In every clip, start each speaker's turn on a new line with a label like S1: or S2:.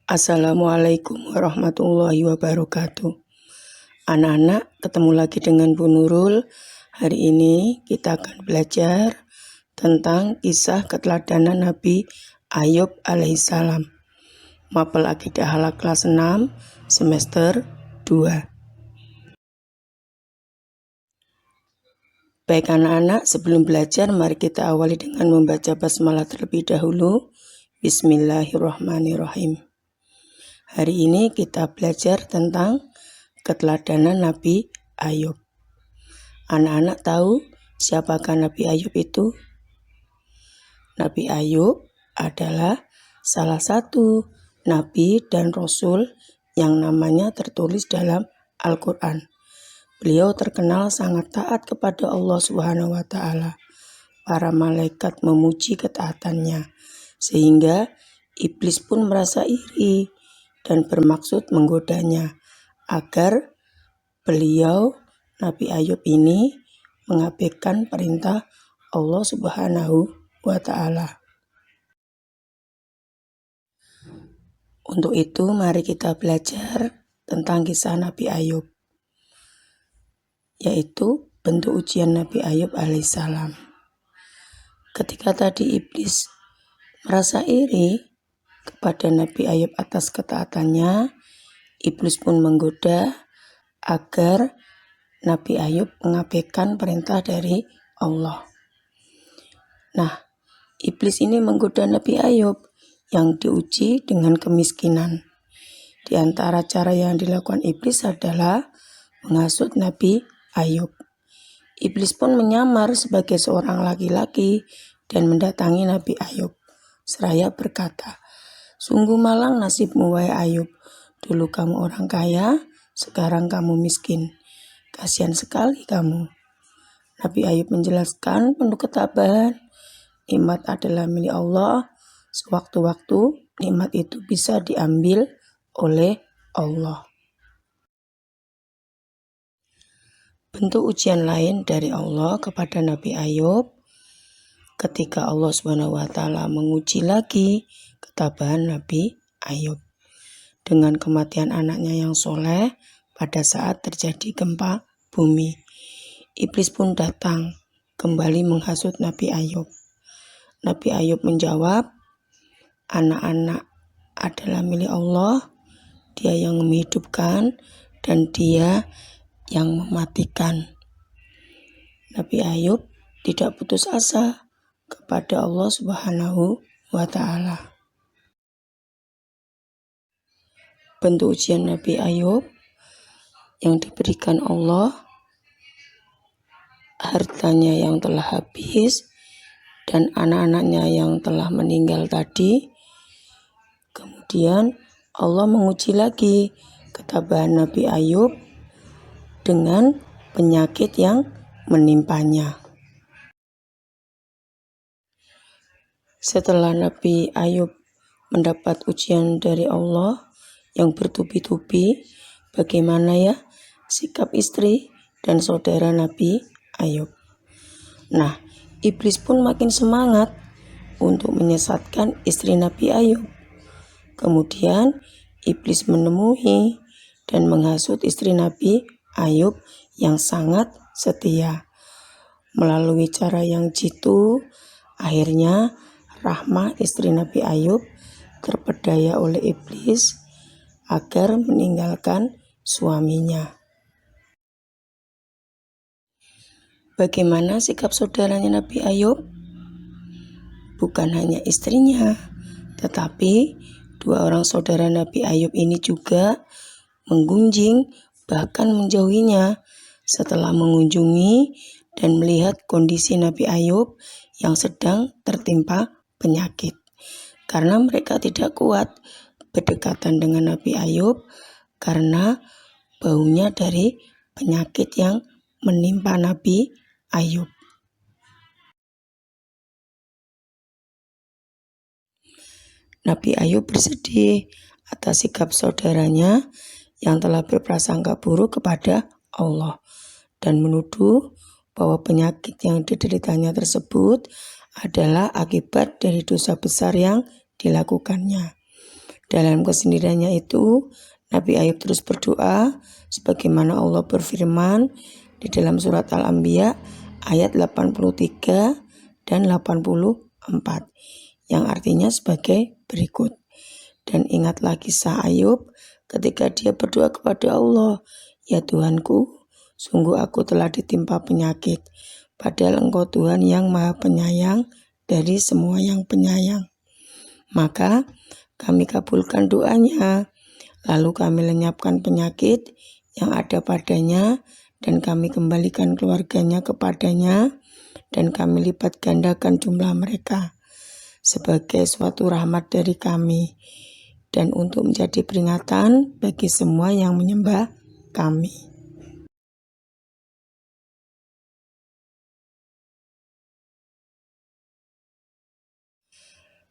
S1: Assalamualaikum warahmatullahi wabarakatuh. Anak-anak, ketemu lagi dengan Bu Nurul. Hari ini kita akan belajar tentang kisah keteladanan Nabi Ayub alaihissalam. Mapel Akidah Halak kelas 6 semester 2. Baik anak-anak, sebelum belajar mari kita awali dengan membaca basmalah terlebih dahulu. Bismillahirrahmanirrahim. Hari ini kita belajar tentang keteladanan Nabi Ayub. Anak-anak tahu siapakah Nabi Ayub itu? Nabi Ayub adalah salah satu Nabi dan Rasul yang namanya tertulis dalam Al-Quran. Beliau terkenal sangat taat kepada Allah Subhanahu wa Ta'ala. Para malaikat memuji ketaatannya, sehingga iblis pun merasa iri dan bermaksud menggodanya agar beliau Nabi Ayub ini mengabaikan perintah Allah Subhanahu wa Ta'ala. Untuk itu mari kita belajar tentang kisah Nabi Ayub, yaitu bentuk ujian Nabi Ayub alaihissalam. Ketika tadi iblis merasa iri kepada Nabi Ayub atas ketaatannya, iblis pun menggoda agar Nabi Ayub mengabaikan perintah dari Allah. Nah, iblis ini menggoda Nabi Ayub yang diuji dengan kemiskinan. Di antara cara yang dilakukan iblis adalah menghasut Nabi Ayub. Iblis pun menyamar sebagai seorang laki-laki dan mendatangi Nabi Ayub. Seraya berkata, "Sungguh malang nasibmu wahai Ayub. Dulu kamu orang kaya, sekarang kamu miskin. Kasihan sekali kamu." Nabi Ayub menjelaskan penuh ketabahan, nikmat adalah milik Allah. Sewaktu-waktu nikmat itu bisa diambil oleh Allah. Bentuk ujian lain dari Allah kepada Nabi Ayub ketika Allah SWT menguji lagi ketabahan Nabi Ayub dengan kematian anaknya yang soleh pada saat terjadi gempa bumi. Iblis pun datang kembali menghasut Nabi Ayub. Nabi Ayub menjawab, "Anak-anak adalah milik Allah, Dia yang menghidupkan dan Dia yang mematikan." Nabi Ayub tidak putus asa kepada Allah Subhanahu wa Ta'ala. Bentuk ujian Nabi Ayub yang diberikan Allah, hartanya yang telah habis dan anak-anaknya yang telah meninggal tadi. Kemudian Allah menguji lagi ketabahan Nabi Ayub dengan penyakit yang menimpanya. Setelah Nabi Ayub mendapat ujian dari Allah yang bertubi-tubi, bagaimana ya sikap istri dan saudara Nabi Ayub? Nah, iblis pun makin semangat untuk menyesatkan istri Nabi Ayub. Kemudian iblis menemui dan menghasut istri Nabi Ayub yang sangat setia. Melalui cara yang jitu, akhirnya Rahmah istri Nabi Ayub terpedaya oleh iblis agar meninggalkan suaminya. Bagaimana sikap saudaranya Nabi Ayub? Bukan hanya istrinya, tetapi dua orang saudara Nabi Ayub ini juga menggunjing bahkan menjauhinya setelah mengunjungi dan melihat kondisi Nabi Ayub yang sedang tertimpa penyakit. Karena mereka tidak kuat berdekatan dengan Nabi Ayub karena baunya dari penyakit yang menimpa Nabi Ayub. Nabi Ayub bersedih atas sikap saudaranya yang telah berprasangka buruk kepada Allah dan menuduh bahwa penyakit yang dideritanya tersebut adalah akibat dari dosa besar yang dilakukannya. Dalam kesendiriannya itu, Nabi Ayub terus berdoa sebagaimana Allah berfirman di dalam surat Al-Anbiya ayat 83 dan 84 yang artinya sebagai berikut. Dan ingatlah kisah Ayub ketika dia berdoa kepada Allah, "Ya Tuhanku, sungguh aku telah ditimpa penyakit, padahal Engkau Tuhan yang Maha Penyayang dari semua yang penyayang." Maka kami kabulkan doanya, lalu kami lenyapkan penyakit yang ada padanya, dan kami kembalikan keluarganya kepadanya, dan kami lipat gandakan jumlah mereka sebagai suatu rahmat dari kami, dan untuk menjadi peringatan bagi semua yang menyembah kami.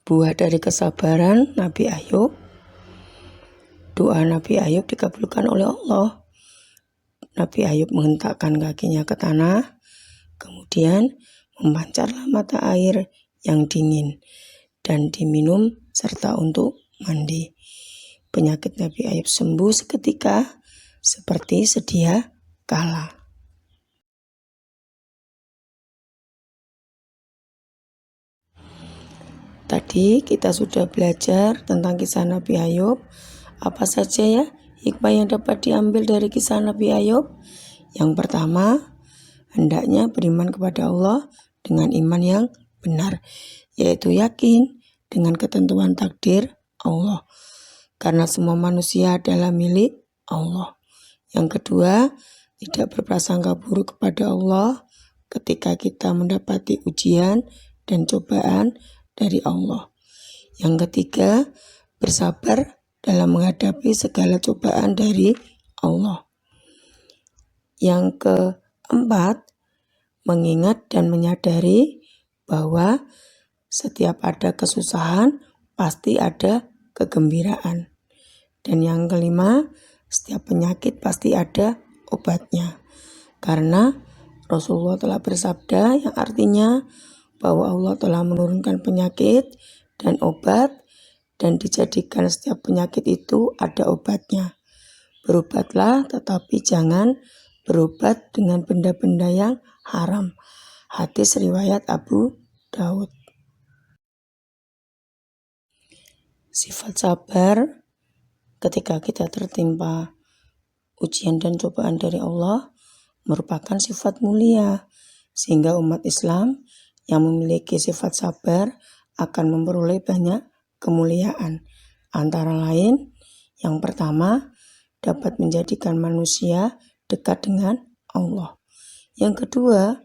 S1: Buah dari kesabaran Nabi Ayub. Doa Nabi Ayub dikabulkan oleh Allah. Nabi Ayub menghentakkan kakinya ke tanah, kemudian memancarlah mata air yang dingin dan diminum serta untuk mandi. Penyakit Nabi Ayub sembuh seketika seperti sedia kala. Tadi kita sudah belajar tentang kisah Nabi Ayub. Apa saja ya hikmah yang dapat diambil dari kisah Nabi Ayub? Yang pertama, hendaknya beriman kepada Allah dengan iman yang benar, yaitu yakin dengan ketentuan takdir Allah, karena semua manusia adalah milik Allah. Yang kedua, tidak berprasangka buruk kepada Allah ketika kita mendapati ujian dan cobaan dari Allah. Yang ketiga, bersabar dalam menghadapi segala cobaan dari Allah. Yang keempat, mengingat dan menyadari bahwa setiap ada kesusahan pasti ada kegembiraan. Dan yang kelima, setiap penyakit pasti ada obatnya. Karena Rasulullah telah bersabda yang artinya bahwa Allah telah menurunkan penyakit dan obat, dan dijadikan setiap penyakit itu ada obatnya. Berobatlah, tetapi jangan berobat dengan benda-benda yang haram. Hadis riwayat Abu Daud. Sifat sabar ketika kita tertimpa ujian dan cobaan dari Allah merupakan sifat mulia, sehingga umat Islam yang memiliki sifat sabar akan memperoleh banyak kemuliaan. Antara lain, yang pertama, dapat menjadikan manusia dekat dengan Allah. Yang kedua,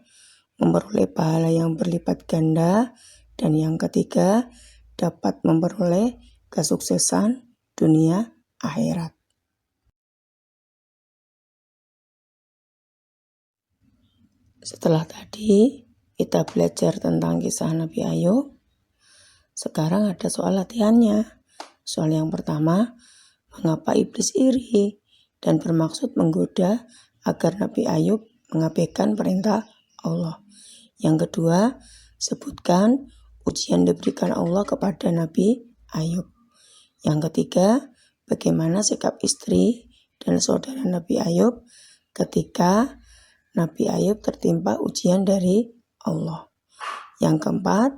S1: memperoleh pahala yang berlipat ganda. Dan yang ketiga, dapat memperoleh kesuksesan dunia akhirat. Setelah tadi kita belajar tentang kisah Nabi Ayub, sekarang ada soal latihannya. Soal yang pertama, mengapa iblis iri dan bermaksud menggoda agar Nabi Ayub mengabaikan perintah Allah. Yang kedua, sebutkan ujian diberikan Allah kepada Nabi Ayub. Yang ketiga, bagaimana sikap istri dan saudara Nabi Ayub ketika Nabi Ayub tertimpa ujian dari Allah. Yang keempat,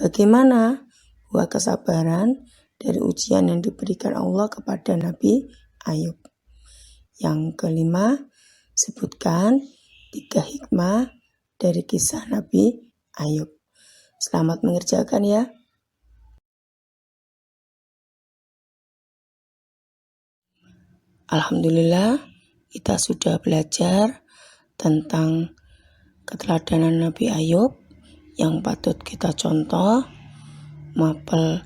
S1: bagaimana buah kesabaran dari ujian yang diberikan Allah kepada Nabi Ayub. Yang kelima, sebutkan 3 hikmah dari kisah Nabi Ayub. Selamat mengerjakan ya. Alhamdulillah, kita sudah belajar tentang keteladanan Nabi Ayub yang patut kita contoh. Mapel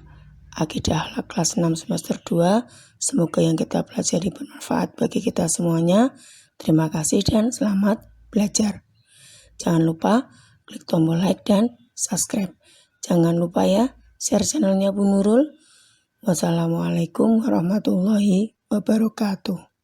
S1: Akidah Akhlak kelas 6 semester 2. Semoga yang kita pelajari bermanfaat bagi kita semuanya. Terima kasih dan selamat belajar. Jangan lupa klik tombol like dan subscribe. Jangan lupa ya, share channelnya Bu Nurul. Wassalamualaikum warahmatullahi wabarakatuh.